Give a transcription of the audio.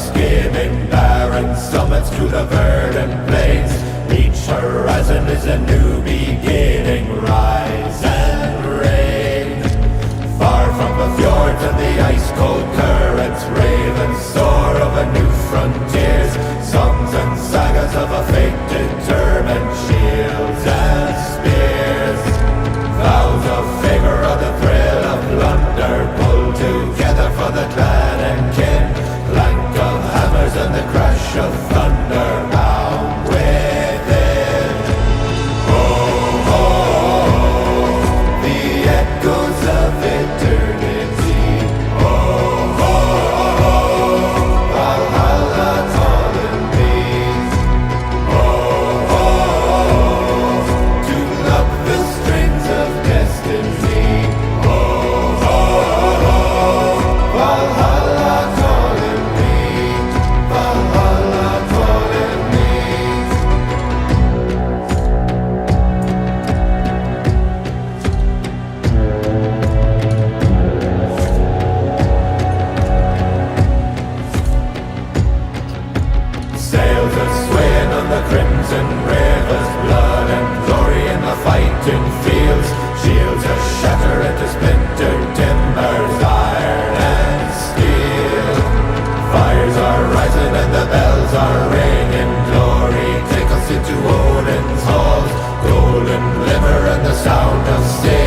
skimming barren summits to the verdant plains. Each horizon is a new beginning, rise and reign. Far from the fjords and the ice-cold currents, raven soar over new frontiers. Songs and sagas of a fate determined, shields and spears. Vows of favor or the thrill of plunder, pull together for the clan and kin. Clank of hammers and the crash of thunder, bound within. Oh, oh, the echoes of eternity. Oh, oh, Valhalla calling me. Oh, oh, to love the strings of destiny. Oh, oh, Valhalla calling me. Valhalla calling me. Sails are swaying on the crimson rivers, blood and glory in the fighting fields. Shields are shattered into splintered timbers, iron and steel. Fires are rising and the bells are ringing. Glory, take us into Odin's halls. Golden glimmer and the sound of steel.